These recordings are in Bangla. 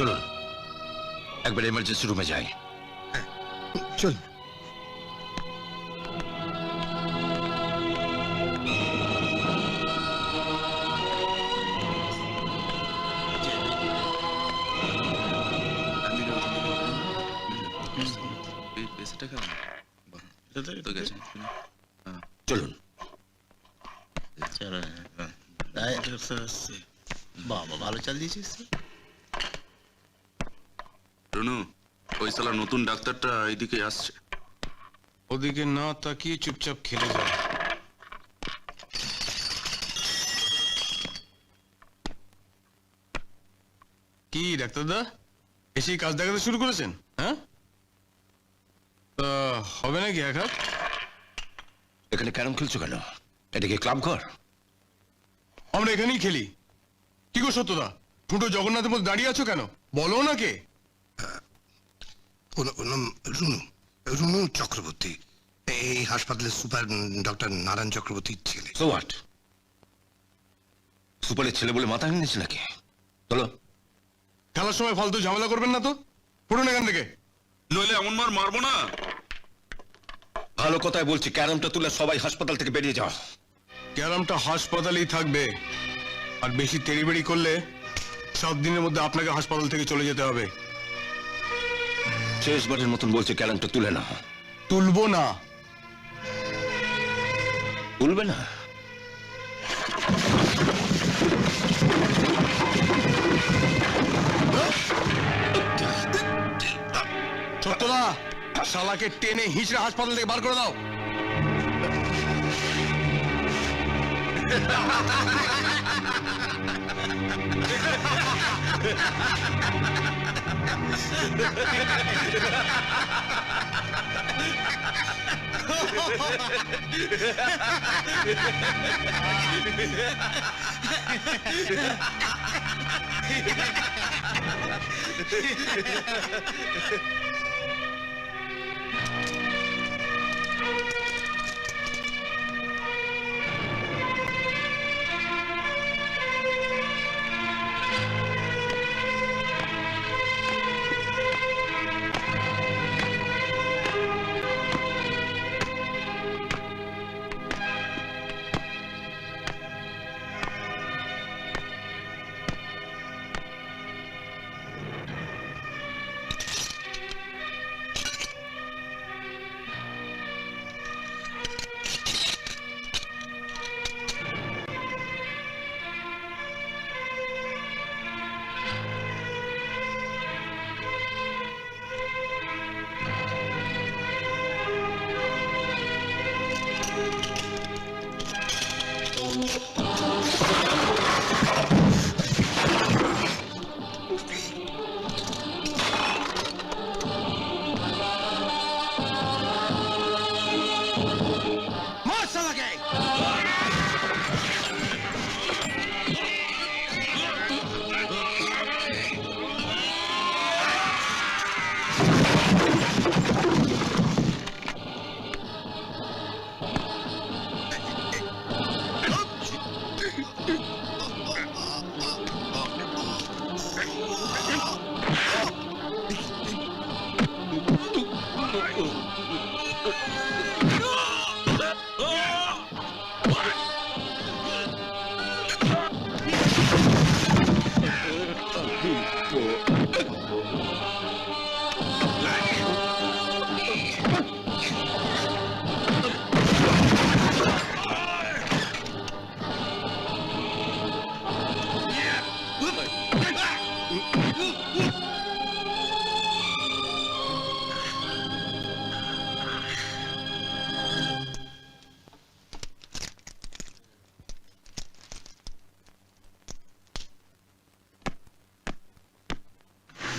চলুন একবার এমার্জেন্সি রুমে যাই। চল। চলুন। বাবা ভালো চাল দিয়েছিস। রনু, ওই শালা নতুন ডাক্তারটা এইদিকে আসছে। ওদিকে না তাকিয়ে চুপচাপ খেলে যায়। কি ডাক্তারদা, এসেই কাজ দেখাতে শুরু করেছেন? হ্যাঁ, তা হবে নাকি এক হাত? এখানে ক্যারম খেলছো কেন? এটা কি ক্লাব ঘর? আমরা এখানেই খেলি। কি গো সত্যদা, ঠুঁটো জগন্নাথের মধ্যে দাঁড়িয়ে আছো কেন? বলো না কে? রুনু, রুনু চক্রবর্তী, এই হাসপাতালের সুপার ডক্টর নারায়ণ চক্রবর্তীর ছেলে। So what? সুপারের ছেলে বলে মাথা ভেঙেছে নাকি? চলো। খেলার সময় ফালতু ঝামেলা করবেন না তো, ফুটুন এখান থেকে। নইলে এমন মার মারবো না। ভালো কথাই বলছি, ক্যারমটা তুলে সবাই হাসপাতাল থেকে বেরিয়ে যাও। ক্যারামটা হাসপাতালেই থাকবে, আর বেশি তেড়িবেড়ি করলে 7 দিনের মধ্যে আপনাকে হাসপাতাল থেকে চলে যেতে হবে। শেষবারের মতন বলছে, ক্যারমটা তুলে না। তুলবো না। তুলবে না? সত্যদা, শালাকে টেনে হিঁচড়ে হাসপাতাল থেকে বার করে দাও।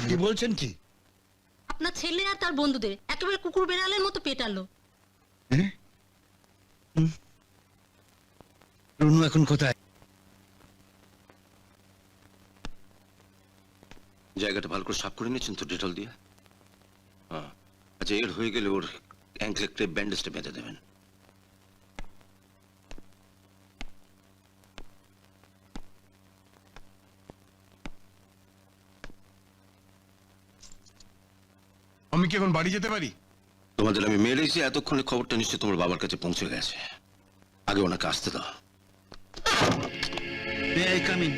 কি বলছেন কি? আপনার ছেলে আর তার বন্ধুদের একেবারে কুকুর বেড়ালের মতো পেটালো। রুনু এখন কোথায়? জায়গাটা ভালো করে সাফ করে নিয়েছেন তো ডেটল দিয়ে? হ্যাঁ, আচ্ছা, এর হয়ে গেলে ওর অ্যাঙ্কলে ক্রেপ ব্যান্ডেজটা বেঁধে দেবেন। আমি কি এখন বাড়ি যেতে পারি? তোমাদের আমি মেরেছি, এতক্ষণে খবরটা নিশ্চয়ই তোমার বাবার কাছে পৌঁছে গেছে। আগে ওনাকে আসতে দাও। May I come in?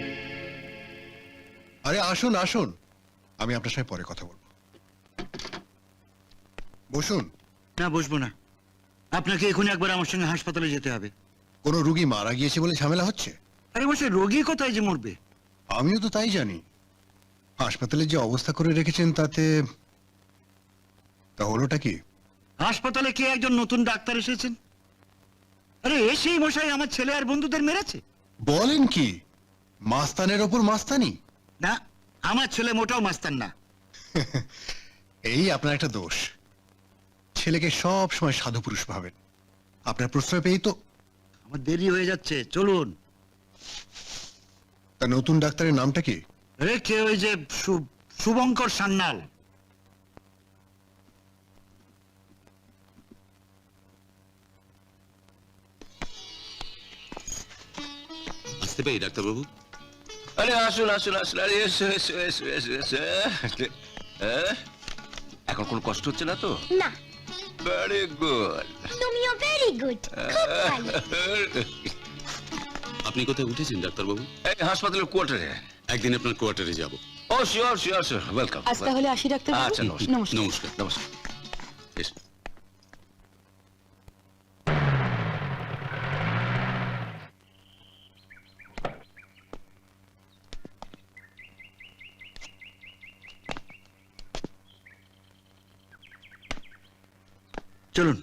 আরে আসুন আসুন, আমি আপনার সাথে পরে কথা বলবো। বসুন। না, বসবো না। আপনাকে এখনই একবার আমার সঙ্গে হাসপাতালে যেতে হবে। কোনো রুগী মারা গিয়েছে বলে ঝামেলা হচ্ছে? আরে বসে, রোগী কোথায় যে মরবে? আমিও তো তাই জানি। হাসপাতালে যে অবস্থা করে রেখেছেন তাতে তা হলোটা কি? হাসপাতালে কে একজন নতুন ডাক্তার এসেছেন? আরে এসেই মশাই আমার ছেলে আর বন্ধুদের মেরেছে। বলেন কি? মাস্তানের ওপর মাস্তানি? না, আমার ছেলে মোটাও মাস্তান না। এই আপনার একটা দোষ। ছেলেকে সব সময় সাধু পুরুষ ভাবেন। আপনার প্রশ্রয় পেয়েই তো। আমার দেরি হয়ে যাচ্ছে, চলুন। তা নতুন ডাক্তারের নামটা কি? আরে কে ওই যে শুভঙ্কর সান্যাল। আসতে পারি ডাক্তারবাবু? আরে আসুন আসুন আসুন, আরে এসো এসো এসো এসো এসো। এখন কোনো কষ্ট হচ্ছে না তো? না, ভেরি গুড। তুমিও ভেরি গুড, খুব ভালো। আপনি কোথায় উঠেছেন ডাক্তারবাবু? এই হাসপাতালের কোয়ার্টারে। একদিন আপনার কোয়ার্টারে যাব। ও শিওর শিওর শিওর, ওয়েলকাম। আজ তাহলে আসি ডাক্তার। আচ্ছা, নমস্কার। নমস্কার। নমস্কার। বেশ। চলুন।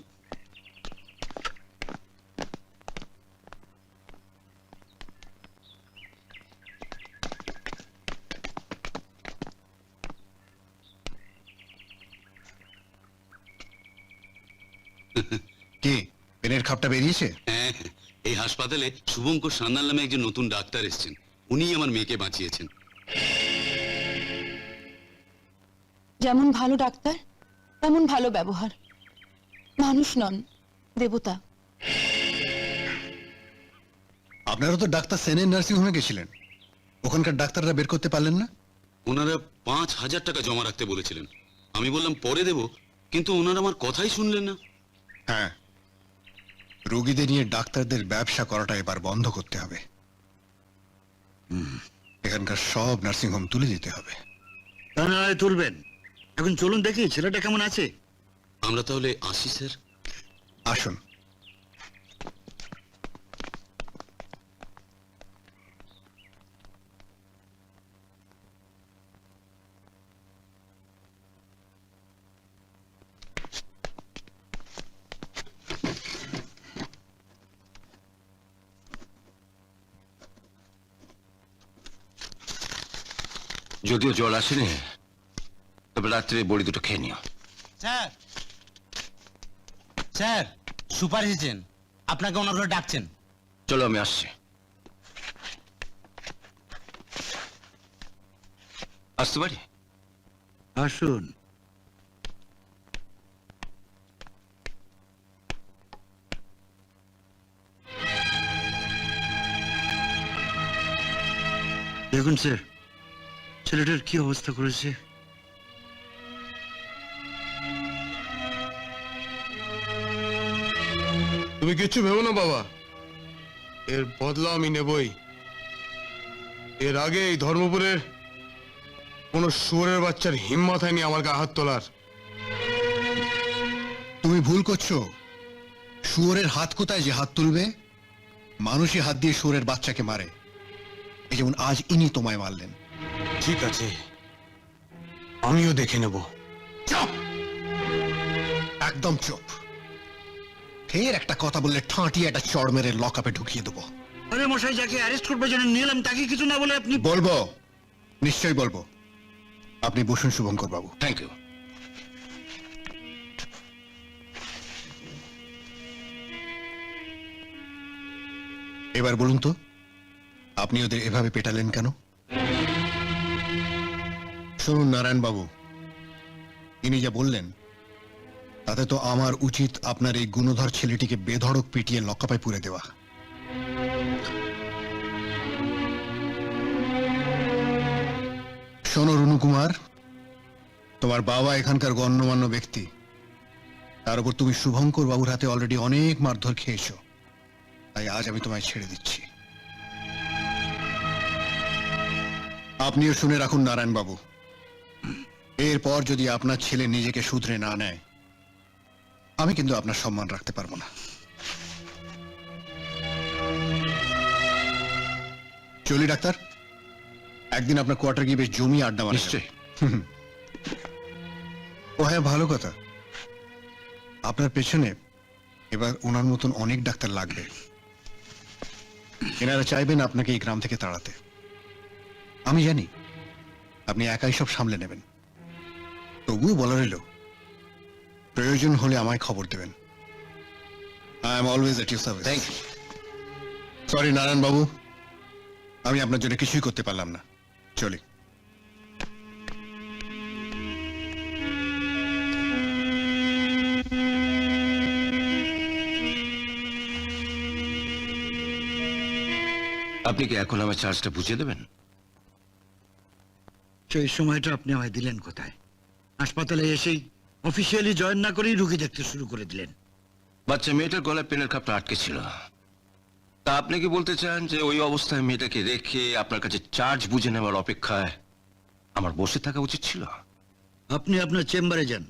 কি পেনের খাপটা বেরিয়েছে? হ্যাঁ, এই হাসপাতালে শুভঙ্কর সান্যাল নামে একজন নতুন ডাক্তার এসেছেন। উনিই আমার মেয়েকে বাঁচিয়েছেন। যেমন ভালো ডাক্তার তেমন ভালো ব্যবহার। মানুষ নন, দেবতা। আপনারা তো ডাক্তার সেনের নার্সিং হোমে গেছিলেন, ওখানকার ডাক্তাররা বের করতে পারলেন না? ওনারা 5,000 টাকা জমা রাখতে বলেছিলেন। আমি বললাম পরে দেব, কিন্তু ওনারা আমার কথাই শুনলেন না। হ্যাঁ, রোগীদের নিয়ে ডাক্তারদের ব্যবসা করাটা এবার বন্ধ করতে হবে। এখানকার সব নার্সিং হোম তুলে দিতে হবে। তা না হয় তুলবেন। এখন চলুন দেখি ছেলেটা কেমন আছে। আমরা তাহলে আসি স্যার। আসুন। যদিও জল আসেনি, তবে রাত্রে বড়ি দুটো খেয়ে নিও। স্যার, স্যার, সুপার এসেছেন, আপনাকে ওনারা ডাকছেন। চলো আমি আসছি। আসতে পারি? আসুন। দেখুন স্যার, ছেলেটার কি অবস্থা করেছে। তুমি কিচ্ছু ভেবো না বাবা, এর বদলা আমি নেবই। এর আগে এই ধর্মপুরের কোন শুয়োরের বাচ্চার হিম্মত হয়নি আমার গায়ে হাত তোলার। তুমি ভুল করছো। শুয়োরের হাত কোথায় যে হাত তুলবে? মানুষই হাত দিয়ে শুয়োরের বাচ্চাকে মারে। এই যেমন আজ ইনি তোমায় মারলেন। ঠিক আছে, আমিও দেখে নেব। চুপ, একদম চুপ। ফের একটা কথা বললে ঠাঁটিয়ে একটা চড় মেরে লকআপে ঢুকিয়ে দেবো। আরে মশাই, যাকে অ্যারেস্ট করবে জন্য নিলাম তাকে কিছু না বলে আপনি। বলবো, নিশ্চয়ই বলবো। আপনি বসুন শুভঙ্কর বাবু। Thank you. এবার বলুন তো, আপনি ওদের এভাবে পেটালেন কেন? শুনুন নারায়ণ বাবু, ইনি যা বললেন তাতে তো আমার উচিত আপনার এই গুণধর ছেলেটিকে বেধড়ক পিটিয়ে লকআপে পুরে দেওয়া। শোনো রুনু কুমার, তোমার বাবা এখানকার গণ্যমান্য ব্যক্তি, তার উপর তুমি শুভঙ্কর বাবুর হাতে অলরেডি অনেক মারধর খেয়েছো, তাই আজ আমি তোমায় ছেড়ে দিচ্ছি। আপনিও শুনে রাখুন নারায়ণ বাবু, এরপর যদি আপনার ছেলে নিজেকে শুধরে না নেয়, আমি কিন্তু আপনার সম্মান রাখতে পারবো না। চলি ডাক্তার, একদিন আপনার কোয়ার্টার গিয়ে বেশ জমি আড্ডা মারা যাবে। নিশ্চয়ই। ও হ্যাঁ, ভালো কথা, আপনার পেছনে এবার ওনার মতন অনেক ডাক্তার লাগবে। এনারা চাইবেন আপনাকে এই গ্রাম থেকে তাড়াতে। আমি জানি আপনি একাই সব সামলে নেবেন, তবুও বলা রইল, প্রয়োজন হলে আমায় খবর দেবেন। I am always at your service. Thank you. Sorry Narayan babu, আমি আপনার জন্য কিছুই করতে পারলাম না। চলি। আপনি কি এখন আমার চার্জটা বুঝিয়ে দেবেন? সেই সময়টা আপনি আমায় দিলেন কোথায়? হাসপাতালে এসেই অফিসিয়ালি জয়েন না করেই রুগী দেখতে শুরু করে দিলেন। বাচ্চা মেয়েটার গলায় পেনের খাপটা আটকে ছিল, তা আপনি কি বলতে চান যে ওই অবস্থায় মেয়েটাকে রেখে আপনার কাছে চার্জ বুঝে নেওয়ার অপেক্ষায় আমার বসে থাকা উচিত ছিল? আপনি আপনার চেম্বারে যান,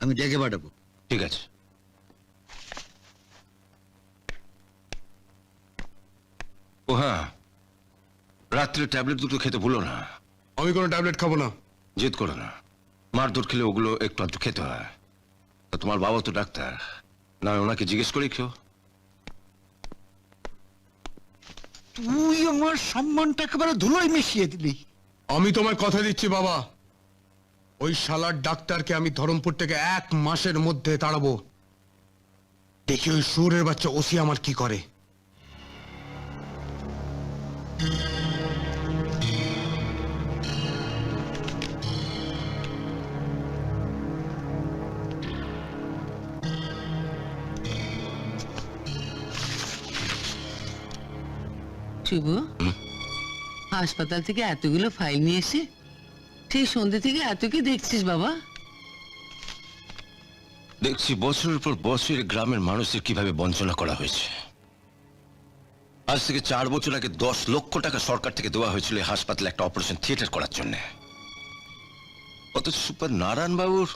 আমি ডেকে পাঠাবো। ঠিক আছে। ও হ্যাঁ, রাত্রে ট্যাবলেট দুটো খেতে ভুলো না। আমি কোনো ট্যাবলেট খাবো না। জেদ করো না, মারধর খেলে ওগুলো একটু আধটু খেতে হয়। তা তোমার বাবা তো ডাক্তার, না ওনাকে জিজ্ঞেস করে খেও। তুই আমার সম্মানটা একেবারে ধুলোয় মিশিয়ে দিলি। আমি তোমায় কথা দিচ্ছি বাবা, ওই শালার ডাক্তারকে আমি ধরমপুর থেকে 1 মাসের মধ্যে তাড়াবো। দেখি ওই শুয়োরের বাচ্চা ওসি আমার কি করে। শুভ, হাসপাতাল থেকে এতগুলো ফাইল নিয়ে এসে সেই সন্ধ্যে থেকে এত কি দেখছিস বাবা? দেখছি বছরের পর বছর গ্রামের মানুষের কিভাবে বঞ্চনা করা হয়েছে। আজ থেকে 4 বছর আগে 10 লক্ষ টাকা সরকার থেকে দেওয়া হয়েছিল এই হাসপাতালে একটা অপারেশন থিয়েটার করার জন্য। অথচ সুপার নারায়ণ বাবুর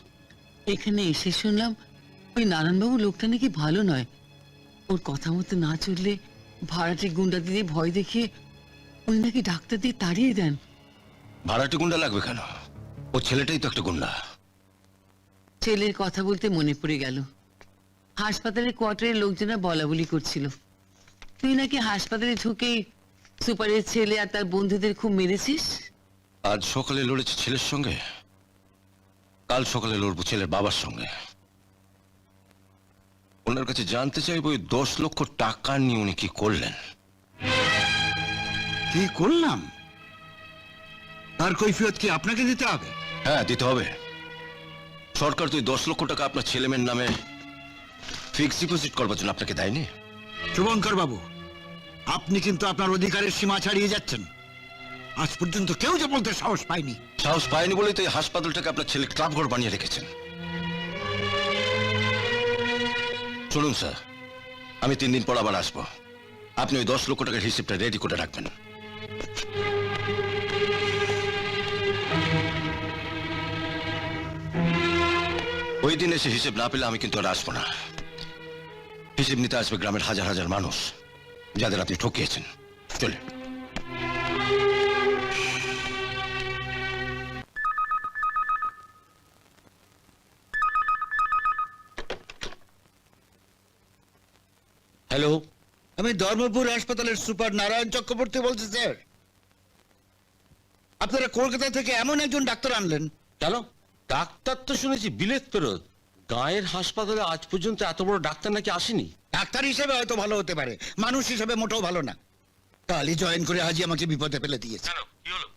এখানে এসে শুনলাম ওই নারায়ণবাবু লোকটা নাকি ভালো নয়, ওর কথা মতো না চললে ভাড়াটে গুন্ডা দিয়ে ভয় দেখিয়ে উনি নাকি ডাক্তার দিয়ে তাড়িয়ে দেন। ভাড়াটে গুন্ডা লাগবে কেন? ও ছেলেটাই তো একটা গুন্ডা। ছেলের কথা বলতে মনে পড়ে গেল, হাসপাতালের কোয়ার্টারের লোকজনা বলা বলি করছিল তুই নাকি হাসপাতালে ঢুকেই সুপারের ছেলে আর তার বন্ধুদের খুব মেরেছিস। আজ সকালে লড়েছে ছেলের সঙ্গে, কাল সকালে লড়বো ছেলের বাবার সঙ্গে। ওনার কাছে জানতে চাইবো ওই 10 লক্ষ টাকা নিয়ে উনি কি করলেন। কি করলাম তার কৈফিয়ত কি আপনাকে দিতে হবে? হ্যাঁ, দিতে হবে। সরকার তো ওই 10 লক্ষ টাকা আপনার ছেলে মেয়ের নামে ফিক্সড ডিপোজিট করবার জন্য আপনাকে দেয়নি। শুভঙ্কর বাবু, আপনি কিন্তু আপনার অধিকারের সীমা ছাড়িয়ে যাচ্ছেন। আজ পর্যন্ত কেউ যে বলতে সাহস পায়নি। সাহস পায়নি বলেই তো এই হাসপাতালটাকে আপনার ছেলে ক্লাব ঘর বানিয়ে রেখেছেন। শুনুন স্যার, আমি 3 দিন পর আবার আসবো। আপনি ওই 10 লক্ষ টাকার হিসেবটা রেডি করে রাখবেন। ওই দিন এসে হিসেব না পেলে আমি কিন্তু আর আসবো না। হিসেব নিতে আসবে গ্রামের হাজার হাজার মানুষ যাদের আপনি ঠকিয়েছেন। চলে। হ্যালো, আমি ধর্মপুর হাসপাতালের সুপার নারায়ণ চক্রবর্তী বলছি স্যার। আপনারা কলকাতা থেকে এমন একজন ডাক্তার আনলেন। কেন? ডাক্তার তো শুনেছি বিলেত ফেরত। গায়ের হাসপাতালে আজ পর্যন্ত এত বড় ডাক্তার নাকি আসেনি। ডাক্তার হিসেবে হয়তো ভালো হতে পারে, মানুষ হিসেবে মোটেও ভালো না। কালই জয়েন করে আজই আমাকে বিপদে ফেলে দিয়েছে। কি হলো?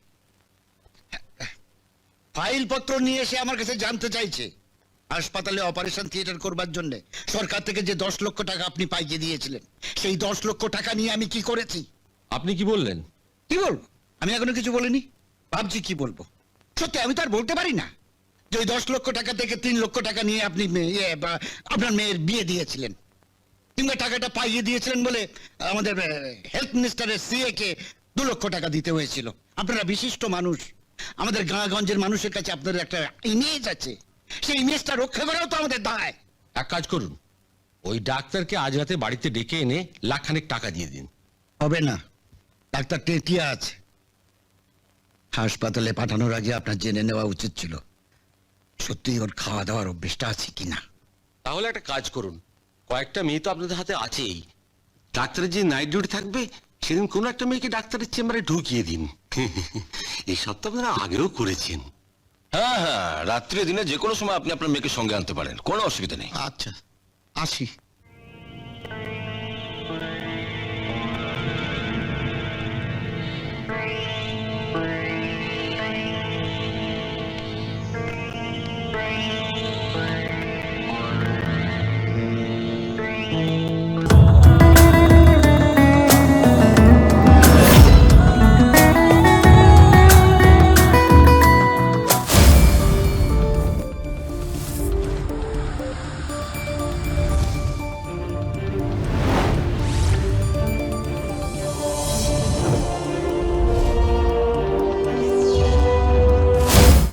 ফাইল পত্র নিয়ে এসে আমার কাছে জানতে চাইছে হাসপাতালে অপারেশন থিয়েটার করবার জন্য সরকার থেকে যে 10 লক্ষ টাকা আপনি পাইয়ে দিয়েছিলেন, সেই 10 লক্ষ টাকা নিয়ে আমি কি করেছি। আপনি কি বললেন? কি বলবো? আমি এখনো কিছু বলিনি, ভাবছি কি বলবো। সত্যি আমি তো আর বলতে পারি না। যে ওই 10 লক্ষ টাকা থেকে 3 লক্ষ টাকা নিয়ে আপনি আপনার মেয়ের বিয়ে দিয়েছিলেন, কিংবা টাকাটা পাইয়ে দিয়েছিলেন বলে আমাদের হেলথ মিনিস্টারের সিএ কে 2 লক্ষ টাকা দিতে হয়েছিল। আপনারা বিশিষ্ট মানুষ, আমাদের গাঁগঞ্জের মানুষের কাছে আপনাদের একটা ইমেজ আছে, সেই ইমেজটা রক্ষা করাও তো আমাদের দায়। এক কাজ করুন, ওই ডাক্তারকে আজ রাতে বাড়িতে ডেকে এনে লাখখানেক টাকা দিয়ে দিন। হবে না, ডাক্তার টেটিয়া আছে। হাসপাতালে পাঠানোর আগে আপনার জেনে নেওয়া উচিত ছিল সত্যি ওর খাওয়া দাওয়ার অভ্যেসটা আছে কিনা। তাহলে একটা কাজ করুন, কয়েকটা মেয়ে তো আপনাদের হাতে আছেই, ডাক্তারের যে নাইট ডিউটি থাকবে সেদিন কোনো একটা মেয়েকে ডাক্তারের চেম্বারে ঢুকিয়ে দিন। এইসব তো আপনারা আগেও করেছেন। হ্যাঁ হ্যাঁ, রাত্রে দিনে যে কোনো সময় আপনি আপনার মেয়েকে সঙ্গে আনতে পারেন, কোনো অসুবিধা নেই। আচ্ছা, আসি।